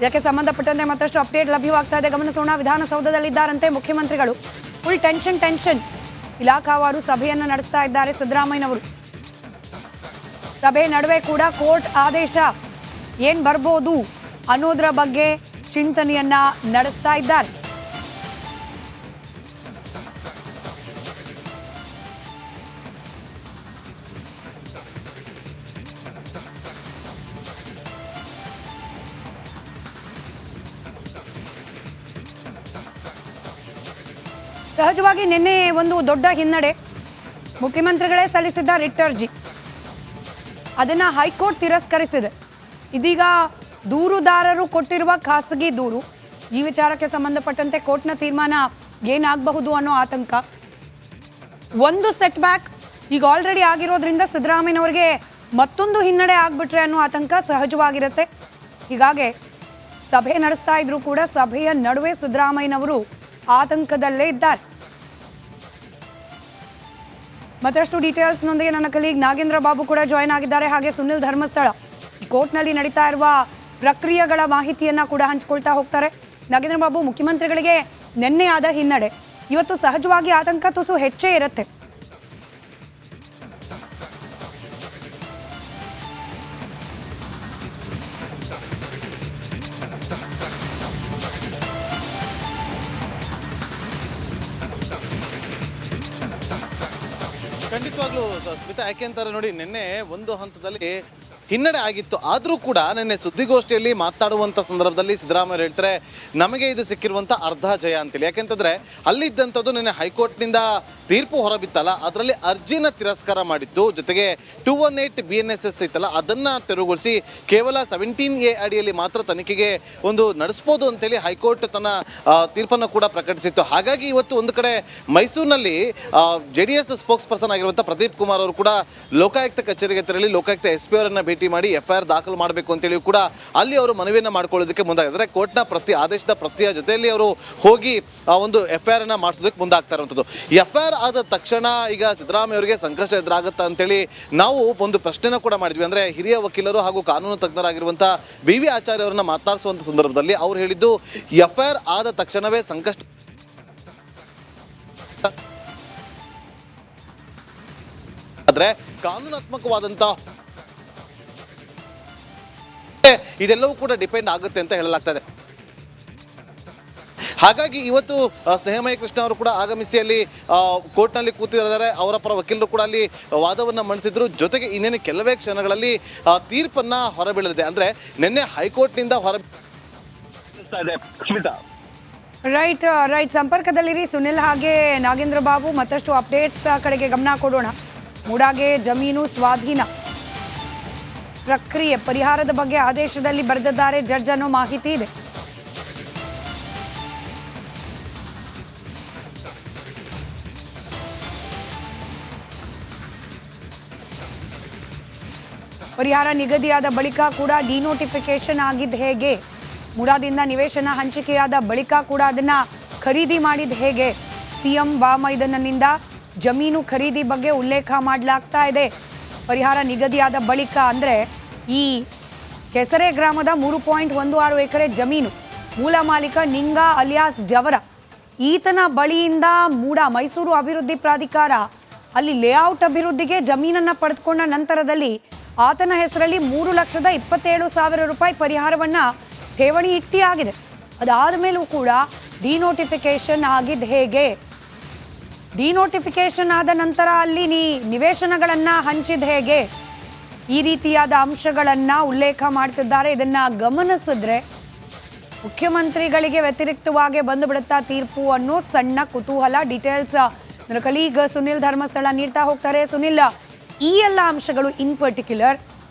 ಇದಕ್ಕೆ ಸಂಬಂಧಪಟ್ಟಂತೆ ಮತ್ತಷ್ಟು ಅಪ್ಡೇಟ್ ಲಭ್ಯವಾಗ್ತಾ ಇದೆ. ಗಮನಿಸೋಣ. ವಿಧಾನಸೌಧದಲ್ಲಿದ್ದಾರಂತೆ ಮುಖ್ಯಮಂತ್ರಿಗಳು. Full tension. ಇಲಾಖಾವಾರು ಸಭೆಯನ್ನು ನಡೆಸ್ತಾ ಇದ್ದಾರೆ ಸಿದ್ದರಾಮಯ್ಯನವರು. ಸಭೆ ನಡುವೆ ಕೂಡ ಕೋರ್ಟ್ ಆದೇಶ ಏನ್ ಬರ್ಬೋದು ಅನ್ನೋದ್ರ ಬಗ್ಗೆ ಚಿಂತನೆಯನ್ನ ನಡೆಸ್ತಾ ಇದ್ದಾರೆ. ಸಹಜವಾಗಿ ನಿನ್ನೆ ಒಂದು ದೊಡ್ಡ ಹಿನ್ನಡೆ. ಮುಖ್ಯಮಂತ್ರಿಗಳೇ ಸಲ್ಲಿಸಿದ್ದ ರಿಟ್ ಅರ್ಜಿ ಅದನ್ನ ಹೈಕೋರ್ಟ್ ತಿರಸ್ಕರಿಸಿದೆ. ಇದೀಗ ದೂರುದಾರರು ಕೊಟ್ಟಿರುವ ಖಾಸಗಿ ದೂರು, ಈ ವಿಚಾರಕ್ಕೆ ಸಂಬಂಧಪಟ್ಟಂತೆ ಕೋರ್ಟ್ನ ತೀರ್ಮಾನ ಏನಾಗಬಹುದು ಅನ್ನೋ ಆತಂಕ. ಒಂದು ಸೆಟ್ ಬ್ಯಾಕ್ ಈಗ ಆಲ್ರೆಡಿ ಆಗಿರೋದ್ರಿಂದ ಸಿದ್ದರಾಮಯ್ಯನವರಿಗೆ ಮತ್ತೊಂದು ಹಿನ್ನಡೆ ಆಗ್ಬಿಟ್ರೆ ಅನ್ನೋ ಆತಂಕ ಸಹಜವಾಗಿರುತ್ತೆ. ಹೀಗಾಗಿ ಸಭೆ ನಡೆಸ್ತಾ ಇದ್ರು ಕೂಡ ಸಭೆಯ ನಡುವೆ ಸಿದ್ದರಾಮಯ್ಯನವರು ಆತಂಕದಲ್ಲೇ ಇದ್ದಾರೆ. ಮತ್ತಷ್ಟು ಡೀಟೇಲ್ಸ್ನೊಂದಿಗೆ ನನ್ನ ಕಲೀಗ್ ನಾಗೇಂದ್ರ ಬಾಬು ಕೂಡ ಜಾಯ್ನ್ ಆಗಿದ್ದಾರೆ. ಹಾಗೆ ಸುನಿಲ್ ಧರ್ಮಸ್ಥಳ ಕೋರ್ಟ್ನಲ್ಲಿ ನಡೀತಾ ಇರುವ ಪ್ರಕ್ರಿಯೆಗಳ ಮಾಹಿತಿಯನ್ನ ಕೂಡ ಹಂಚಿಕೊಳ್ತಾ ಹೋಗ್ತಾರೆ. ನಾಗೇಂದ್ರ ಬಾಬು, ಮುಖ್ಯಮಂತ್ರಿಗಳಿಗೆ ನಿನ್ನೆ ಆದ ಹಿನ್ನಡೆ, ಇವತ್ತು ಸಹಜವಾಗಿ ಆತಂಕ ತುಸು ಹೆಚ್ಚೇ ಇರುತ್ತೆ. ಖಂಡಿತವಾಗ್ಲೂ ಸ್ಮಿತಾ, ಯಾಕೆ ಅಂತಾರೆ ನೋಡಿ, ನಿನ್ನೆ ಒಂದು ಹಂತದಲ್ಲಿ ಹಿನ್ನಡೆ ಆಗಿತ್ತು. ಆದರೂ ಕೂಡ ನಿನ್ನೆ ಸುದ್ದಿಗೋಷ್ಠಿಯಲ್ಲಿ ಮಾತಾಡುವಂಥ ಸಂದರ್ಭದಲ್ಲಿ ಸಿದ್ದರಾಮಯ್ಯ ಹೇಳ್ತಾರೆ, ನಮಗೆ ಇದು ಸಿಕ್ಕಿರುವಂಥ ಅರ್ಧ ಜಯ ಅಂತೇಳಿ. ಯಾಕೆಂತಂದ್ರೆ ಅಲ್ಲಿದ್ದಂಥದ್ದು ನಿನ್ನೆ ಹೈಕೋರ್ಟ್ನಿಂದ ತೀರ್ಪು ಹೊರಬಿತ್ತಲ್ಲ, ಅದರಲ್ಲಿ ಅರ್ಜಿನ ತಿರಸ್ಕಾರ ಮಾಡಿತ್ತು. ಜೊತೆಗೆ 218 BNSS ಐತಲ್ಲ, ಅದನ್ನು ತೆರವುಗೊಳಿಸಿ ಕೇವಲ 17A ಅಡಿಯಲ್ಲಿ ಮಾತ್ರ ತನಿಖೆಗೆ ಒಂದು ನಡೆಸ್ಬೋದು ಅಂತೇಳಿ ಹೈಕೋರ್ಟ್ ತನ್ನ ತೀರ್ಪನ್ನು ಕೂಡ ಪ್ರಕಟಿಸಿತ್ತು. ಹಾಗಾಗಿ ಇವತ್ತು ಒಂದು ಕಡೆ ಮೈಸೂರಿನಲ್ಲಿ JDS ಸ್ಪೋಕ್ಸ್ ಪರ್ಸನ್ ಆಗಿರುವಂಥ ಪ್ರದೀಪ್ ಕುಮಾರ್ ಅವರು ಕೂಡ ಲೋಕಾಯುಕ್ತ ಕಚೇರಿಗೆ ತೆರಳಿ ಲೋಕಾಯುಕ್ತ SP ಅವರನ್ನ ಭೇಟಿ ಮಾಡಿ FIR ದಾಖಲು ಮಾಡಬೇಕು ಅಂತೇಳಿ ಕೂಡ ಅಲ್ಲಿ ಅವರು ಮನವಿಯನ್ನು ಮಾಡ್ಕೊಳ್ಳೋದಕ್ಕೆ ಮುಂದಾಗಿದ್ದಾರೆ. ಕೋರ್ಟ್ನ ಆದೇಶದ ಪ್ರತಿಯ ಜೊತೆಯಲ್ಲಿ ಅವರು ಹೋಗಿ ಒಂದು FIR ಅನ್ನ ಮಾಡಿಸೋದಕ್ಕೆ ಮುಂದಾಗ್ತಾ ಇರುವಂಥದ್ದು. FIR ಆದ ತಕ್ಷಣ ಈಗ ಸಿದ್ದರಾಮಯ್ಯ ಅವರಿಗೆ ಸಂಕಷ್ಟ ಎದುರಾಗುತ್ತಾ ಅಂತೇಳಿ ನಾವು ಒಂದು ಪ್ರಶ್ನೆನ ಕೂಡ ಮಾಡಿದ್ವಿ. ಅಂದ್ರೆ ಹಿರಿಯ ವಕೀಲರು ಹಾಗೂ ಕಾನೂನು ತಜ್ಞರಾಗಿರುವಂತಹ BV ಆಚಾರ್ಯ ಅವರನ್ನ ಮಾತಾಡಿಸುವಂತ ಸಂದರ್ಭದಲ್ಲಿ ಅವ್ರು ಹೇಳಿದ್ದು, FIR ಆದ ತಕ್ಷಣವೇ ಸಂಕಷ್ಟ ಆದ್ರೆ ಕಾನೂನಾತ್ಮಕವಾದಂತ ಇದೆಲ್ಲವೂ ಕೂಡ ಡಿಪೆಂಡ್ ಆಗುತ್ತೆ ಅಂತ ಹೇಳಲಾಗ್ತಾ ಇದೆ. ಹಾಗಾಗಿ ಇವತ್ತು ಸ್ನೇಹಮಯ ಕೃಷ್ಣ ಅವರು ಕೂಡ ಆಗಮಿಸಿ ಅಲ್ಲಿ ಕೋರ್ಟ್ನಲ್ಲಿ ಕೂತಿದ್ದಾರೆ. ಅವರ ಪರ ವಕೀಲರು ಕೂಡ ಅಲ್ಲಿ ವಾದವನ್ನು ಮಂಡಿಸಿದ್ರು. ಜೊತೆಗೆ ಇನ್ನೇನು ಕೆಲವೇ ಕ್ಷಣಗಳಲ್ಲಿ ತೀರ್ಪನ್ನ ಹೊರಬೀಳಲಿದೆ. ಅಂದ್ರೆ ನಿನ್ನೆ ಹೈಕೋರ್ಟ್ನಿಂದ ರೈಟ್ ಸಂಪರ್ಕದಲ್ಲಿರಿ ಸುನಿಲ್ ಹಾಗೆ ನಾಗೇಂದ್ರ ಬಾಬು. ಮತ್ತಷ್ಟು ಅಪ್ಡೇಟ್ಸ್ ಕಡೆಗೆ ಗಮನ ಕೊಡೋಣ. ಮೂಡಾಗೆ ಜಮೀನು ಸ್ವಾಧೀನ ಪ್ರಕ್ರಿಯೆ ಪರಿಹಾರದ ಬಗ್ಗೆ ಆದೇಶದಲ್ಲಿ ಬರೆದಿದ್ದಾರೆ ಜಡ್ಜ್ ಅನ್ನೋ ಮಾಹಿತಿ ಇದೆ. ಪರಿಹಾರ ನಿಗದಿಯಾದ ಬಳಿಕ ಕೂಡ ಡಿನೋಟಿಫಿಕೇಶನ್ ಆಗಿದ್ದು ಹೇಗೆ? ಮೂಡಾದಿಂದ ನಿವೇಶನ ಹಂಚಿಕೆಯಾದ ಬಳಿಕ ಕೂಡ ಅದನ್ನ ಖರೀದಿ ಮಾಡಿದ ಹೇಗೆ? CM ಬಾಮೈದನನಿಂದ ಜಮೀನು ಖರೀದಿ ಬಗ್ಗೆ ಉಲ್ಲೇಖ ಮಾಡಲಾಗ್ತಾ ಇದೆ. ಪರಿಹಾರ ನಿಗದಿಯಾದ ಬಳಿಕ ಅಂದ್ರೆ ಈ ಕೆಸರೆ ಗ್ರಾಮದ 3.16 ಎಕರೆ ಜಮೀನು ಮೂಲ ಮಾಲೀಕ ನಿಂಗ ಅಲಿಯಾಸ್ ಜವರ, ಈತನ ಬಳಿಯಿಂದ ಮೈಸೂರು ಅಭಿವೃದ್ಧಿ ಪ್ರಾಧಿಕಾರ ಅಲ್ಲಿ ಲೇಔಟ್ ಅಭಿವೃದ್ಧಿಗೆ ಜಮೀನನ್ನ ಪಡೆದುಕೊಂಡ ನಂತರದಲ್ಲಿ ಆತನ ಹೆಸರಲ್ಲಿ 3,27,000 ರೂಪಾಯಿ ಪರಿಹಾರವನ್ನ ಠೇವಣಿ ಇಟ್ಟಿ ಆಗಿದೆ. ಅದಾದ ಮೇಲೂ ಕೂಡ ಡಿನೋಟಿಫಿಕೇಶನ್ ಆಗಿದ್ದು ಹೇಗೆ? ಡಿನೋಟಿಫಿಕೇಶನ್ ಆದ ನಂತರ ಅಲ್ಲಿ ನಿವೇಶನಗಳನ್ನ ಹಂಚಿದ ಹೇಗೆ? ಈ ರೀತಿಯಾದ ಅಂಶಗಳನ್ನ ಉಲ್ಲೇಖ ಮಾಡ್ತಿದ್ದಾರೆ. ಇದನ್ನ ಗಮನಿಸಿದ್ರೆ ಮುಖ್ಯಮಂತ್ರಿಗಳಿಗೆ ವ್ಯತಿರಿಕ್ತವಾಗಿ ಬಂದು ಬಿಡುತ್ತಾ ತೀರ್ಪು ಅನ್ನೋ ಸಣ್ಣ ಕುತೂಹಲ. ಡೀಟೇಲ್ಸ್ ನನ್ನ ಕಲೀಗ್ ಸುನಿಲ್ ಧರ್ಮಸ್ಥಳ ನೀಡ್ತಾ ಹೋಗ್ತಾರೆ. ಸುನಿಲ್, ಈ ಎಲ್ಲ ಅಂಶಗಳು ಇನ್ ಪರ್ಟಿಕ್ಯುಲರ್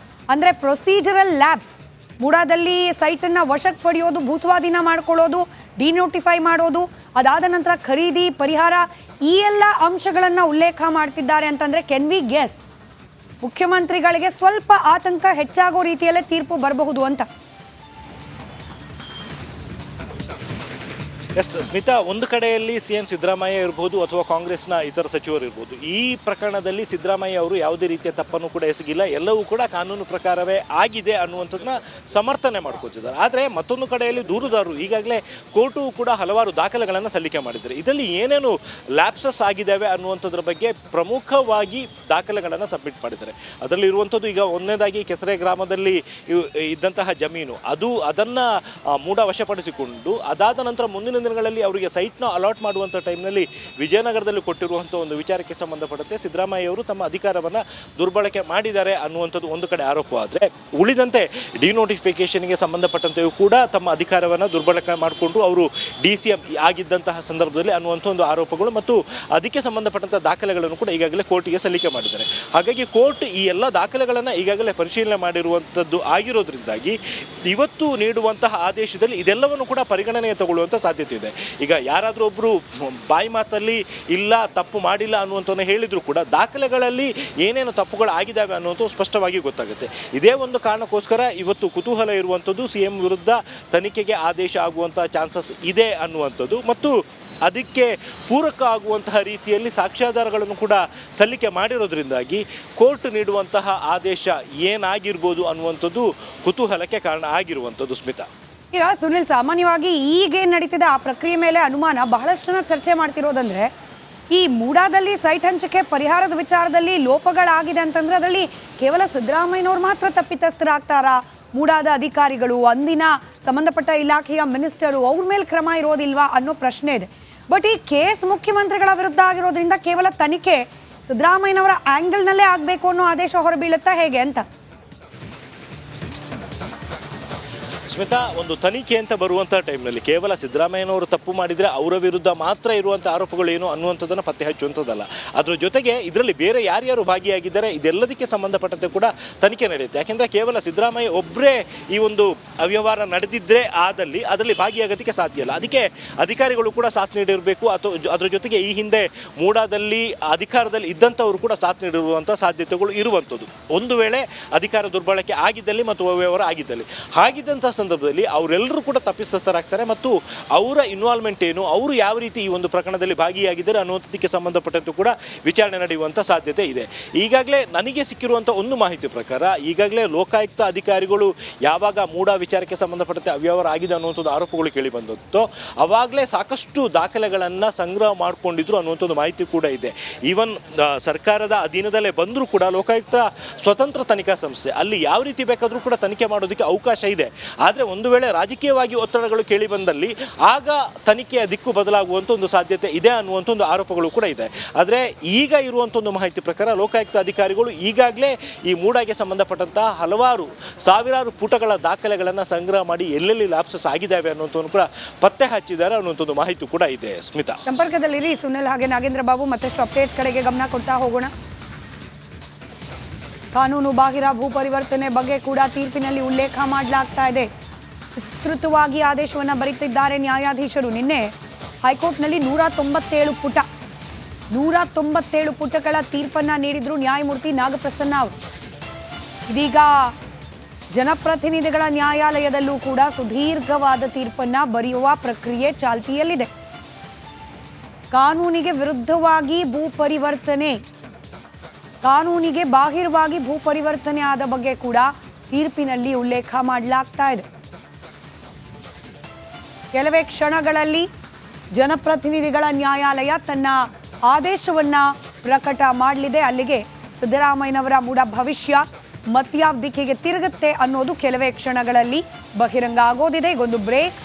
ಅಂದ್ರೆ ಪ್ರೊಸೀಜರಲ್ ಲ್ಯಾಬ್ಸ್, ಮೂಡಾದಲ್ಲಿ ಸೈಟನ್ನು ವಶಕ್ಕೆ ಪಡೆಯೋದು, ಭೂಸ್ವಾಧೀನ ಮಾಡ್ಕೊಳ್ಳೋದು, ಡಿನೋಟಿಫೈ ಮಾಡೋದು, ಅದಾದ ನಂತರ ಖರೀದಿ, ಪರಿಹಾರ, ಈ ಎಲ್ಲ ಅಂಶಗಳನ್ನು ಉಲ್ಲೇಖ ಮಾಡ್ತಿದ್ದಾರೆ ಅಂತಂದ್ರೆ ಕೆನ್ ವಿ ಗೆಸ್ ಮುಖ್ಯಮಂತ್ರಿಗಳಿಗೆ ಸ್ವಲ್ಪ ಆತಂಕ ಹೆಚ್ಚಾಗೋ ರೀತಿಯಲ್ಲೇ ತೀರ್ಪು ಬರಬಹುದು ಅಂತ? ಎಸ್ ಸ್ಮಿತಾ, ಒಂದು ಕಡೆಯಲ್ಲಿ CM ಸಿದ್ದರಾಮಯ್ಯ ಇರ್ಬೋದು ಅಥವಾ ಕಾಂಗ್ರೆಸ್ನ ಇತರ ಸಚಿವರು ಇರ್ಬೋದು, ಈ ಪ್ರಕರಣದಲ್ಲಿ ಸಿದ್ದರಾಮಯ್ಯ ಅವರು ಯಾವುದೇ ರೀತಿಯ ತಪ್ಪನ್ನು ಕೂಡ ಎಸಗಿಲ್ಲ, ಎಲ್ಲವೂ ಕೂಡ ಕಾನೂನು ಪ್ರಕಾರವೇ ಆಗಿದೆ ಅನ್ನುವಂಥದ್ದನ್ನ ಸಮರ್ಥನೆ ಮಾಡ್ಕೋತಿದ್ದಾರೆ. ಆದರೆ ಮತ್ತೊಂದು ಕಡೆಯಲ್ಲಿ ದೂರುದಾರರು ಈಗಾಗಲೇ ಕೋರ್ಟು ಕೂಡ ಹಲವಾರು ದಾಖಲೆಗಳನ್ನು ಸಲ್ಲಿಕೆ ಮಾಡಿದ್ದಾರೆ. ಇದರಲ್ಲಿ ಏನೇನು ಲ್ಯಾಪ್ಸಸ್ ಆಗಿದ್ದಾವೆ ಅನ್ನುವಂಥದ್ರ ಬಗ್ಗೆ ಪ್ರಮುಖವಾಗಿ ದಾಖಲೆಗಳನ್ನು ಸಬ್ಮಿಟ್ ಮಾಡಿದ್ದಾರೆ. ಅದರಲ್ಲಿ ಇರುವಂಥದ್ದು ಈಗ ಒಂದನೇದಾಗಿ ಕೆಸರೆ ಗ್ರಾಮದಲ್ಲಿ ಇದ್ದಂತಹ ಜಮೀನು, ಅದನ್ನು ಮೂಡ ವಶಪಡಿಸಿಕೊಂಡು ಅದಾದ ನಂತರ ಮುಂದಿನ ದಿನಗಳಲ್ಲಿ ಅವರಿಗೆ ಸೈಟ್ನ ಅಲಾಟ್ ಮಾಡುವಂಥ ಟೈಮ್ನಲ್ಲಿ ವಿಜಯನಗರದಲ್ಲಿ ಕೊಟ್ಟಿರುವಂಥ ಒಂದು ವಿಚಾರಕ್ಕೆ ಸಂಬಂಧಪಟ್ಟಂತೆ ಸಿದ್ದರಾಮಯ್ಯ ಅವರು ತಮ್ಮ ಅಧಿಕಾರವನ್ನು ದುರ್ಬಳಕೆ ಮಾಡಿದ್ದಾರೆ ಅನ್ನುವಂಥದ್ದು ಒಂದು ಕಡೆ ಆರೋಪ. ಆದರೆ ಉಳಿದಂತೆ ಡಿನೋಟಿಫಿಕೇಷನ್ಗೆ ಸಂಬಂಧಪಟ್ಟಂತೆಯೂ ಕೂಡ ತಮ್ಮ ಅಧಿಕಾರವನ್ನು ದುರ್ಬಳಕೆ ಮಾಡಿಕೊಂಡು ಅವರು DCM ಆಗಿದ್ದಂತಹ ಸಂದರ್ಭದಲ್ಲಿ ಅನ್ನುವಂಥ ಒಂದು ಆರೋಪಗಳು ಮತ್ತು ಅದಕ್ಕೆ ಸಂಬಂಧಪಟ್ಟಂಥ ದಾಖಲೆಗಳನ್ನು ಕೂಡ ಈಗಾಗಲೇ ಕೋರ್ಟಿಗೆ ಸಲ್ಲಿಕೆ ಮಾಡಿದ್ದಾರೆ. ಹಾಗಾಗಿ ಕೋರ್ಟ್ ಈ ಎಲ್ಲ ದಾಖಲೆಗಳನ್ನು ಈಗಾಗಲೇ ಪರಿಶೀಲನೆ ಮಾಡಿರುವಂಥದ್ದು ಆಗಿರೋದ್ರಿಂದಾಗಿ ಇವತ್ತು ನೀಡುವಂತಹ ಆದೇಶದಲ್ಲಿ ಇದೆಲ್ಲವನ್ನು ಕೂಡ ಪರಿಗಣನೆಗೆ ತಗೊಳ್ಳುವಂಥ ಸಾಧ್ಯತೆ ಇದೆ. ಈಗ ಯಾರಾದರೂ ಒಬ್ಬರು ಬಾಯಿ ಮಾತಲ್ಲಿ ಇಲ್ಲ ತಪ್ಪು ಮಾಡಿಲ್ಲ ಅನ್ನುವಂಥದ್ದು ಹೇಳಿದ್ರು ಕೂಡ ದಾಖಲೆಗಳಲ್ಲಿ ಏನೇನು ತಪ್ಪುಗಳು ಆಗಿದ್ದಾವೆ ಅನ್ನುವಂಥದ್ದು ಸ್ಪಷ್ಟವಾಗಿ ಗೊತ್ತಾಗುತ್ತೆ. ಇದೇ ಒಂದು ಕಾರಣಕ್ಕೋಸ್ಕರ ಇವತ್ತು ಕುತೂಹಲ ಇರುವಂಥದ್ದು CM ವಿರುದ್ಧ ತನಿಖೆಗೆ ಆದೇಶ ಆಗುವಂಥ ಚಾನ್ಸಸ್ ಇದೆ ಅನ್ನುವಂಥದ್ದು ಮತ್ತು ಅದಕ್ಕೆ ಪೂರಕ ಆಗುವಂತಹ ರೀತಿಯಲ್ಲಿ ಸಾಕ್ಷ್ಯಾಧಾರಗಳನ್ನು ಕೂಡ ಸಲ್ಲಿಕೆ ಮಾಡಿರೋದ್ರಿಂದಾಗಿ ಕೋರ್ಟ್ ನೀಡುವಂತಹ ಆದೇಶ ಏನಾಗಿರ್ಬೋದು ಅನ್ನುವಂಥದ್ದು ಕುತೂಹಲಕ್ಕೆ ಕಾರಣ ಆಗಿರುವಂಥದ್ದು. ಸ್ಮಿತಾ, ಈಗ ಸುನಿಲ್, ಸಾಮಾನ್ಯವಾಗಿ ಈಗೇನು ನಡೀತಿದೆ ಆ ಪ್ರಕ್ರಿಯೆ ಮೇಲೆ ಅನುಮಾನ ಬಹಳಷ್ಟು ಜನ ಚರ್ಚೆ ಮಾಡ್ತಿರೋದಂದ್ರೆ ಈ ಮೂಡಾದಲ್ಲಿ ಸೈಟ್ ಹಂಚಿಕೆ ಪರಿಹಾರದ ವಿಚಾರದಲ್ಲಿ ಲೋಪಗಳಾಗಿದೆ ಅಂತಂದ್ರೆ ಅದರಲ್ಲಿ ಕೇವಲ ಸಿದ್ದರಾಮಯ್ಯನವ್ರು ಮಾತ್ರ ತಪ್ಪಿತಸ್ಥರಾಗ್ತಾರಾ? ಮೂಡಾದ ಅಧಿಕಾರಿಗಳು, ಅಂದಿನ ಸಂಬಂಧಪಟ್ಟ ಇಲಾಖೆಯ ಮಿನಿಸ್ಟರು ಅವ್ರ ಮೇಲೆ ಕ್ರಮ ಇರೋದಿಲ್ವಾ ಅನ್ನೋ ಪ್ರಶ್ನೆ ಇದೆ. ಬಟ್ ಈ ಕೇಸ್ ಮುಖ್ಯಮಂತ್ರಿಗಳ ವಿರುದ್ಧ ಆಗಿರೋದ್ರಿಂದ ಕೇವಲ ತನಿಖೆ ಸಿದ್ದರಾಮಯ್ಯನವರ ಆಂಗಲ್ನಲ್ಲೇ ಆಗಬೇಕು ಅನ್ನೋ ಆದೇಶ ಹೊರಬೀಳುತ್ತಾ ಹೇಗೆ ಅಂತ? ಸ್ಮಿತಾ, ಒಂದು ತನಿಖೆ ಅಂತ ಬರುವಂಥ ಟೈಮ್ನಲ್ಲಿ ಕೇವಲ ಸಿದ್ದರಾಮಯ್ಯನವರು ತಪ್ಪು ಮಾಡಿದರೆ ಅವರ ವಿರುದ್ಧ ಮಾತ್ರ ಇರುವಂಥ ಆರೋಪಗಳೇನು ಅನ್ನುವಂಥದ್ದನ್ನು ಪತ್ತೆ ಹಚ್ಚುವಂಥದ್ದಲ್ಲ. ಅದರ ಜೊತೆಗೆ ಇದರಲ್ಲಿ ಬೇರೆ ಯಾರ್ಯಾರು ಭಾಗಿಯಾಗಿದ್ದಾರೆ ಇದೆಲ್ಲದಕ್ಕೆ ಸಂಬಂಧಪಟ್ಟಂತೆ ಕೂಡ ತನಿಖೆ ನಡೆಯುತ್ತೆ. ಯಾಕೆಂದರೆ ಕೇವಲ ಸಿದ್ದರಾಮಯ್ಯ ಒಬ್ಬರೇ ಈ ಒಂದು ಅವ್ಯವಹಾರ ನಡೆದಿದ್ದರೆ ಅದರಲ್ಲಿ ಭಾಗಿಯಾಗೋದಕ್ಕೆ ಸಾಧ್ಯ ಇಲ್ಲ. ಅದಕ್ಕೆ ಅಧಿಕಾರಿಗಳು ಕೂಡ ಸಾಥ್ ನೀಡಿರಬೇಕು. ಅಥವಾ ಅದರ ಜೊತೆಗೆ ಈ ಹಿಂದೆ ಮೂಡಾದಲ್ಲಿ ಅಧಿಕಾರದಲ್ಲಿ ಇದ್ದಂಥವರು ಕೂಡ ಸಾಥ್ ನೀಡಿರುವಂಥ ಸಾಧ್ಯತೆಗಳು ಇರುವಂಥದ್ದು. ಒಂದು ವೇಳೆ ಅಧಿಕಾರ ದುರ್ಬಳಕೆ ಆಗಿದ್ದಲ್ಲಿ ಮತ್ತು ಅವ್ಯವಹಾರ ಆಗಿದ್ದಲ್ಲಿ ಆಗಿದ್ದಂಥ ಸಂದರ್ಭದಲ್ಲಿ ಅವರೆಲ್ಲರೂ ಕೂಡ ತಪ್ಪಿತಸ್ಥರಾಗ್ತಾರೆ ಮತ್ತು ಅವರ ಇನ್ವಾಲ್ವ್ಮೆಂಟ್ ಏನು, ಅವರು ಯಾವ ರೀತಿ ಈ ಒಂದು ಪ್ರಕರಣದಲ್ಲಿ ಭಾಗಿಯಾಗಿದ್ದಾರೆ ಅನ್ನುವಂಥದ್ದಕ್ಕೆ ಸಂಬಂಧಪಟ್ಟಂತೆ ಕೂಡ ವಿಚಾರಣೆ ನಡೆಯುವಂಥ ಸಾಧ್ಯತೆ ಇದೆ. ಈಗಾಗಲೇ ನನಗೆ ಸಿಕ್ಕಿರುವಂಥ ಒಂದು ಮಾಹಿತಿ ಪ್ರಕಾರ ಈಗಾಗಲೇ ಲೋಕಾಯುಕ್ತ ಅಧಿಕಾರಿಗಳು ಯಾವಾಗ ಮೂಡಾ ವಿಚಾರಕ್ಕೆ ಸಂಬಂಧಪಟ್ಟಂತೆ ಅವ್ಯವಹಾರ ಆಗಿದೆ ಅನ್ನುವಂಥದ್ದು ಆರೋಪಗಳು ಕೇಳಿ ಬಂದದ್ದು ಅವಾಗಲೇ ಸಾಕಷ್ಟು ದಾಖಲೆಗಳನ್ನು ಸಂಗ್ರಹ ಮಾಡಿಕೊಂಡಿದ್ರು ಅನ್ನುವಂಥದ್ದು ಮಾಹಿತಿ ಕೂಡ ಇದೆ. ಈವನ್ ಸರ್ಕಾರದ ಅಧೀನದಲ್ಲೇ ಬಂದರೂ ಕೂಡ ಲೋಕಾಯುಕ್ತ ಸ್ವತಂತ್ರ ತನಿಖಾ ಸಂಸ್ಥೆ, ಅಲ್ಲಿ ಯಾವ ರೀತಿ ಬೇಕಾದರೂ ಕೂಡ ತನಿಖೆ ಮಾಡೋದಕ್ಕೆ ಅವಕಾಶ ಇದೆ. ಆದರೆ ಒಂದು ವೇಳೆ ರಾಜಕೀಯವಾಗಿ ಒತ್ತಡಗಳು ಕೇಳಿ ಬಂದಲ್ಲಿ ಆಗ ತನಿಖೆಯ ದಿಕ್ಕು ಬದಲಾಗುವಂಥ ಒಂದು ಸಾಧ್ಯತೆ ಇದೆ ಅನ್ನುವಂಥ ಒಂದು ಆರೋಪಗಳು ಕೂಡ ಇದೆ. ಆದರೆ ಈಗ ಇರುವಂಥ ಒಂದು ಮಾಹಿತಿ ಪ್ರಕಾರ ಲೋಕಾಯುಕ್ತ ಅಧಿಕಾರಿಗಳು ಈಗಾಗಲೇ ಈ ಮೂಡಾಗೆ ಸಂಬಂಧಪಟ್ಟಂತಹ ಸಾವಿರಾರು ಪುಟಗಳ ದಾಖಲೆಗಳನ್ನು ಸಂಗ್ರಹ ಮಾಡಿ ಎಲ್ಲೆಲ್ಲಿ ಲ್ಯಾಪ್ಸಸ್ ಆಗಿದ್ದಾವೆ ಅನ್ನುವಂಥದ್ದು ಕೂಡ ಪತ್ತೆ ಹಚ್ಚಿದ್ದಾರೆ ಅನ್ನುವಂಥದ್ದು ಮಾಹಿತಿ ಕೂಡ ಇದೆ. ಸ್ಮಿತಾ, ಸಂಪರ್ಕದಲ್ಲಿರಿ ಸುನಿಲ್ ಹಾಗೆ ನಾಗೇಂದ್ರ ಬಾಬು. ಮತ್ತಷ್ಟು ಅಪ್ಡೇಟ್ಸ್ ಕಡೆಗೆ ಗಮನ ಕೊಡ್ತಾ ಹೋಗೋಣ. ಕಾನೂನು ಬಾಹಿರ ಭೂ ಪರಿವರ್ತನೆ ಬಗ್ಗೆ ಕೂಡ ತೀರ್ಪಿನಲ್ಲಿ ಉಲ್ಲೇಖ ಮಾಡಲಾಗ್ತಾ ಇದೆ. ವಿಸ್ತೃತವಾಗಿ ಆದೇಶವನ್ನು ಬರೀತಿದ್ದಾರೆ ನ್ಯಾಯಾಧೀಶರು. ನಿನ್ನೆ ಹೈಕೋರ್ಟ್ನಲ್ಲಿ 197 ಪುಟಗಳ ತೀರ್ಪನ್ನು ನೀಡಿದ್ರು ನ್ಯಾಯಮೂರ್ತಿ ನಾಗಪ್ರಸನ್ನ ಅವರು. ಇದೀಗ ಜನಪ್ರತಿನಿಧಿಗಳ ನ್ಯಾಯಾಲಯದಲ್ಲೂ ಕೂಡ ಸುದೀರ್ಘವಾದ ತೀರ್ಪನ್ನ ಬರೆಯುವ ಪ್ರಕ್ರಿಯೆ ಚಾಲ್ತಿಯಲ್ಲಿದೆ. ಕಾನೂನಿಗೆ ವಿರುದ್ಧವಾಗಿ ಕಾನೂನಿಗೆ ಬಾಹಿರವಾಗಿ ಭೂ ಪರಿವರ್ತನೆ ಆದ ಬಗ್ಗೆ ಕೂಡ ತೀರ್ಪಿನಲ್ಲಿ ಉಲ್ಲೇಖ ಮಾಡಲಾಗ್ತಾ ಇದೆ. ಕೆಲವೇ ಕ್ಷಣಗಳಲ್ಲಿ ಜನಪ್ರತಿನಿಧಿಗಳ ನ್ಯಾಯಾಲಯ ತನ್ನ ಆದೇಶವನ್ನ ಪ್ರಕಟ ಮಾಡಲಿದೆ. ಅಲ್ಲಿಗೆ ಸಿದ್ದರಾಮಯ್ಯನವರ ಮೂಡ ಭವಿಷ್ಯ ಮತ್ಯಾವ ದಿಕ್ಕಿಗೆ ತಿರುಗುತ್ತೆ ಅನ್ನೋದು ಕೆಲವೇ ಕ್ಷಣಗಳಲ್ಲಿ ಬಹಿರಂಗ ಆಗೋದಿದೆ. ಈಗೊಂದು ಬ್ರೇಕ್.